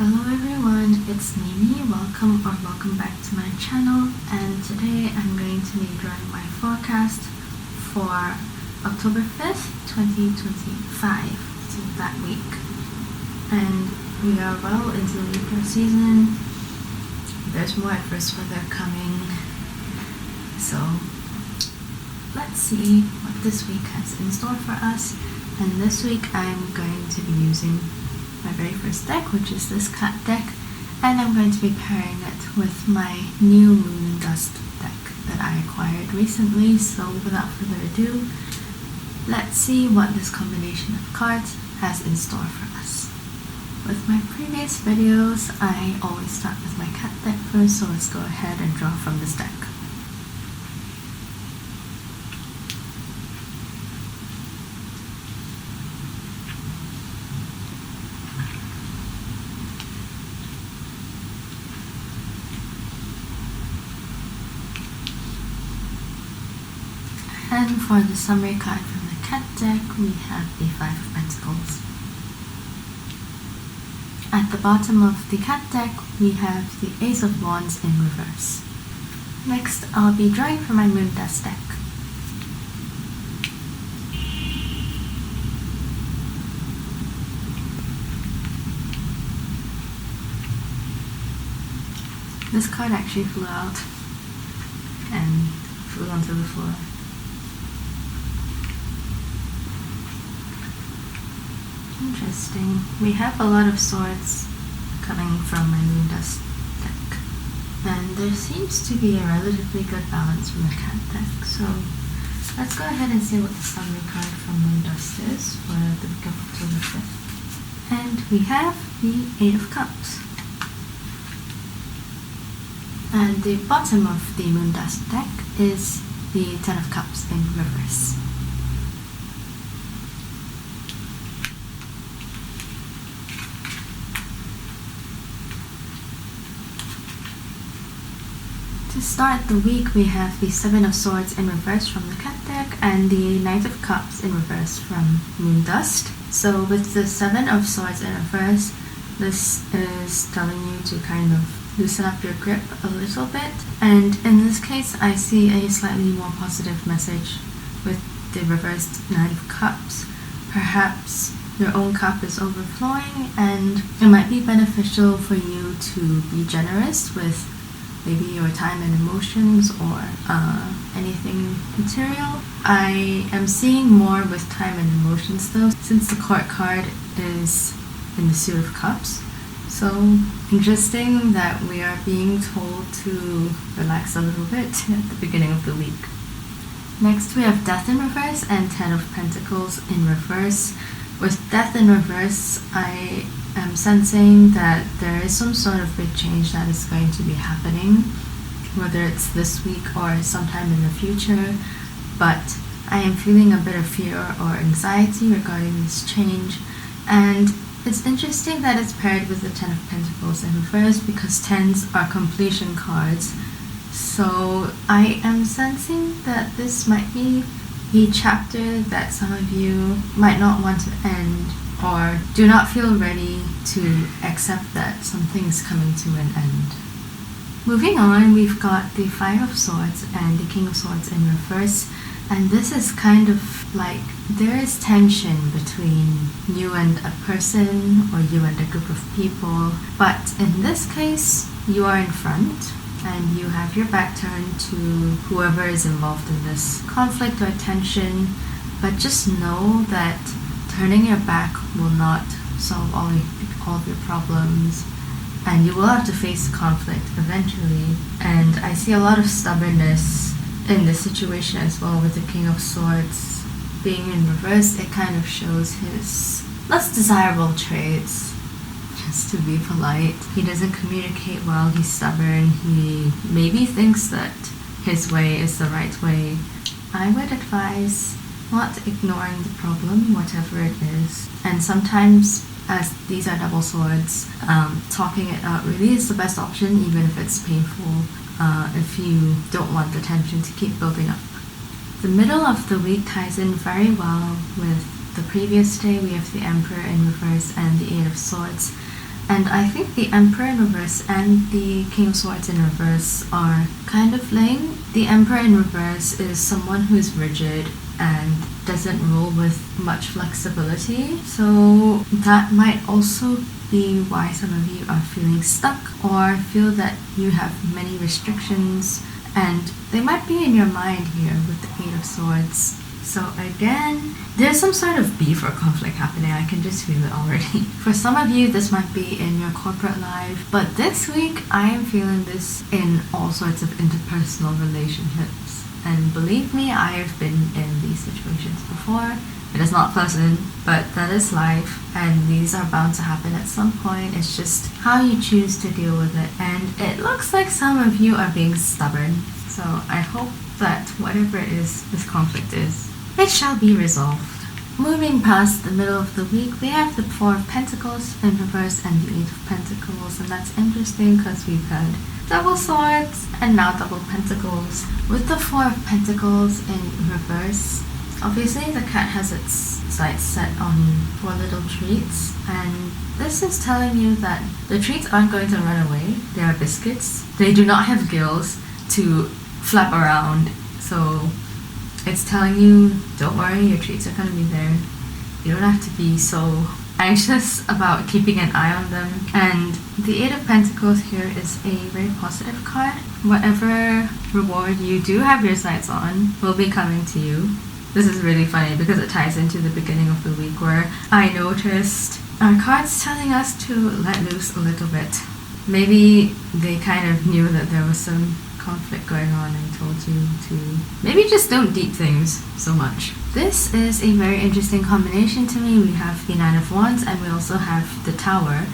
Hello everyone, it's Mimi. Welcome back to my channel, and today I'm going to be drawing my forecast for October 5th, 2025, so that week. And we are well into the Libra season. There's more adverse weather coming, so let's see what this week has in store for us. And this week I'm going to be using my very first deck, which is this cat deck, and I'm going to be pairing it with my new Moon Dust deck that I acquired recently. So without further ado, let's see what this combination of cards has in store for us. With my previous videos, I always start with my cat deck first, so let's go ahead and draw from this deck. And for the summary card from the cat deck, we have the Five of Pentacles. At the bottom of the cat deck, we have the Ace of Wands in reverse. Next, I'll be drawing for my Moon Dust deck. This card actually flew out and flew onto the floor. Interesting. We have a lot of swords coming from my Moon Dust deck, and there seems to be a relatively good balance from the cat deck. So let's go ahead and see what the summary card from Moon Dust is for the week of October 5th. And we have the Eight of Cups. And the bottom of the Moon Dust deck is the Ten of Cups in reverse. To start the week, we have the Seven of Swords in reverse from the cat deck and the Knight of Cups in reverse from Moon Dust. So with the Seven of Swords in reverse, this is telling you to kind of loosen up your grip a little bit. And in this case, I see a slightly more positive message with the reversed Knight of Cups. Perhaps your own cup is overflowing, and it might be beneficial for you to be generous with maybe your time and emotions or anything material. I am seeing more with time and emotions though, since the Court card is in the Suit of Cups. So interesting that we are being told to relax a little bit at the beginning of the week. Next we have Death in reverse and Ten of Pentacles in reverse. With Death in reverse, I am sensing that there is some sort of big change that is going to be happening, whether it's this week or sometime in the future, but I am feeling a bit of fear or anxiety regarding this change. And it's interesting that it's paired with the Ten of Pentacles in reverse, because tens are completion cards. So I am sensing that this might be a chapter that some of you might not want to end, or do not feel ready to accept that something is coming to an end. Moving on, we've got the Five of Swords and the King of Swords in reverse, and this is kind of like there is tension between you and a person or you and a group of people, but in this case you are in front and you have your back turned to whoever is involved in this conflict or tension. But just know that turning your back will not solve all of your problems, and you will have to face the conflict eventually. And I see a lot of stubbornness in this situation as well, with the King of Swords being in reverse. It kind of shows his less desirable traits, just to be polite. He doesn't communicate well, he's stubborn, he maybe thinks that his way is the right way. I would advise not ignoring the problem, whatever it is. And sometimes, as these are double swords, talking it out really is the best option, even if it's painful, if you don't want the tension to keep building up. The middle of the week ties in very well with the previous day. We have the Emperor in reverse and the Eight of Swords. And I think the Emperor in reverse and the King of Swords in reverse are kind of lame. The Emperor in reverse is someone who is rigid and doesn't rule with much flexibility. So that might also be why some of you are feeling stuck or feel that you have many restrictions, and they might be in your mind here with the Eight of Swords. So again, there's some sort of beef or conflict happening. I can just feel it already. For some of you, this might be in your corporate life, but this week I am feeling this in all sorts of interpersonal relationships. And believe me, I have been in these situations before. It is not pleasant, but that is life, and these are bound to happen at some point. It's just how you choose to deal with it. And it looks like some of you are being stubborn. So I hope that whatever it is this conflict is, it shall be resolved. Moving past the middle of the week, we have the Four of Pentacles in reverse and the Eight of Pentacles, and that's interesting because we've had double swords and now double pentacles. With the Four of Pentacles in reverse, obviously the cat has its sights set on four little treats, and this is telling you that the treats aren't going to run away. They are biscuits. They do not have gills to flap around, so it's telling you, don't worry, your treats are going to be there. You don't have to be so anxious about keeping an eye on them. And the Eight of Pentacles here is a very positive card. Whatever reward you do have your sights on will be coming to you. This is really funny because it ties into the beginning of the week where I noticed our cards telling us to let loose a little bit. Maybe they kind of knew that there was some conflict going on and told you to maybe just don't deep things so much. This is a very interesting combination to me. We have the Nine of Wands and we also have the Tower.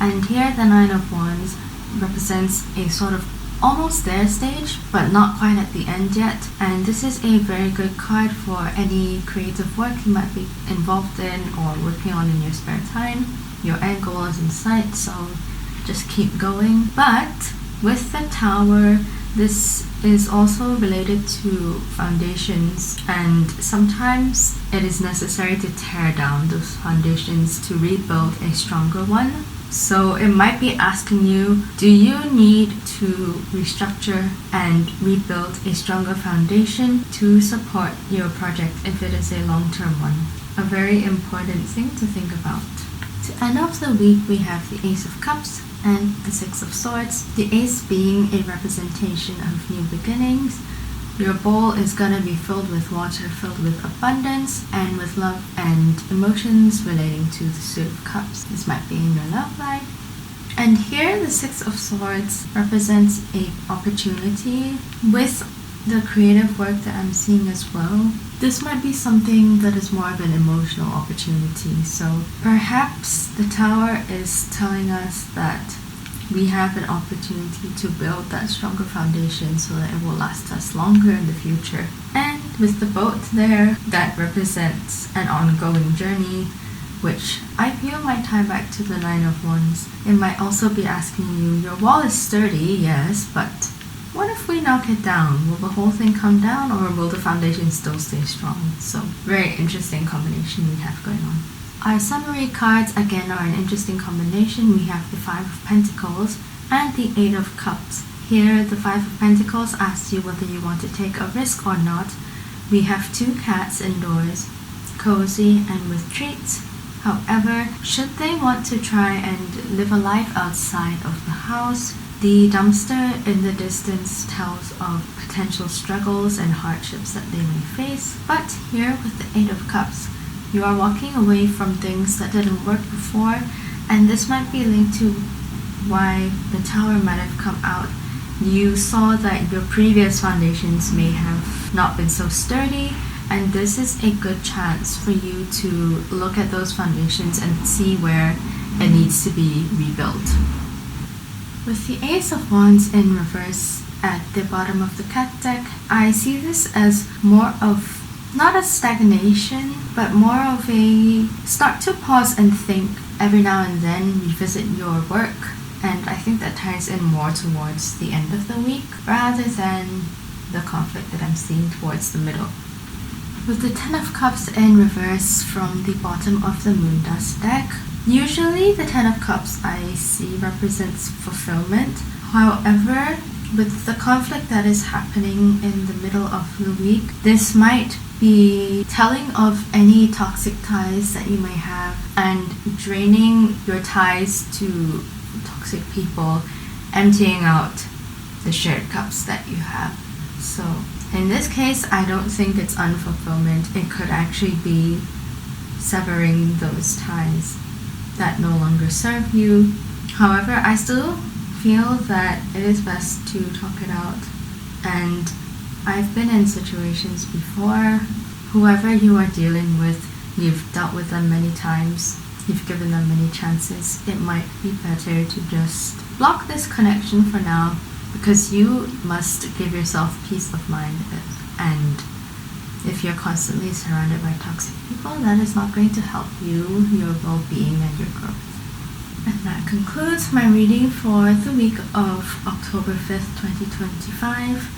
And here the Nine of Wands represents a sort of almost there stage, but not quite at the end yet. And this is a very good card for any creative work you might be involved in or working on in your spare time. Your end goal is in sight, so just keep going. But with the Tower, this is also related to foundations, and sometimes it is necessary to tear down those foundations to rebuild a stronger one. So it might be asking you, do you need to restructure and rebuild a stronger foundation to support your project if it is a long-term one? A very important thing to think about. To end off the week, we have the Ace of Cups and the Six of Swords. The Ace being a representation of new beginnings. Your bowl is gonna be filled with water, filled with abundance, and with love and emotions relating to the Suit of Cups. This might be in your love life. And here the Six of Swords represents a opportunity with the creative work that I'm seeing as well. This might be something that is more of an emotional opportunity. So perhaps the Tower is telling us that we have an opportunity to build that stronger foundation so that it will last us longer in the future. And with the boat there, that represents an ongoing journey, which I feel might tie back to the Nine of Wands. It might also be asking you, your wall is sturdy, yes, but what if we knock it down? Will the whole thing come down, or will the foundation still stay strong? So, very interesting combination we have going on. Our summary cards again are an interesting combination. We have the Five of Pentacles and the Eight of Cups. Here, the Five of Pentacles asks you whether you want to take a risk or not. We have two cats indoors, cozy and with treats. However, should they want to try and live a life outside of the house, the dumpster in the distance tells of potential struggles and hardships that they may face. But here with the Eight of Cups, you are walking away from things that didn't work before, and this might be linked to why the Tower might have come out. You saw that your previous foundations may have not been so sturdy, and this is a good chance for you to look at those foundations and see where it needs to be rebuilt. With the Ace of Wands in reverse at the bottom of the cat deck, I see this as more of not a stagnation, but more of a start to pause and think every now and then, revisit your work. And I think that ties in more towards the end of the week rather than the conflict that I'm seeing towards the middle. With the Ten of Cups in reverse from the bottom of the Moon Dust deck, Usually the Ten of Cups I see represents fulfillment. However, with the conflict that is happening in the middle of the week, this might be telling of any toxic ties that you may have and draining your ties to toxic people, emptying out the shared cups that you have. So in this case, I don't think it's unfulfillment. It could actually be severing those ties that no longer serve you. However, I still feel that it is best to talk it out, and I've been in situations before. Whoever you are dealing with, you've dealt with them many times, you've given them many chances. It might be better to just block this connection for now, because you must give yourself peace of mind. And if you're constantly surrounded by toxic people, that is not going to help you, your well-being, and your growth. And that concludes my reading for the week of October 5th, 2025.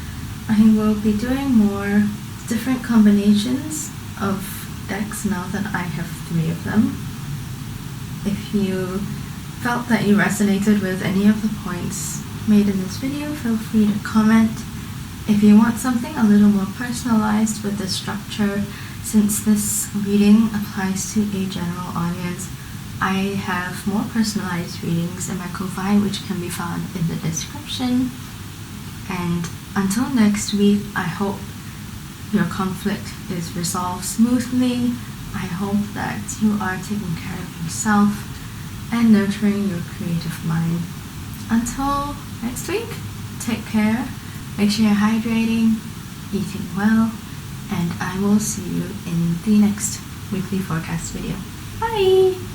I will be doing more different combinations of decks now that I have 3 of them. If you felt that you resonated with any of the points made in this video, feel free to comment. If you want something a little more personalized with the structure, since this reading applies to a general audience, I have more personalized readings in my Ko-fi, which can be found in the description. And until next week, I hope your conflict is resolved smoothly. I hope that you are taking care of yourself and nurturing your creative mind. Until next week, take care, make sure you're hydrating, eating well, and I will see you in the next weekly forecast video. Bye!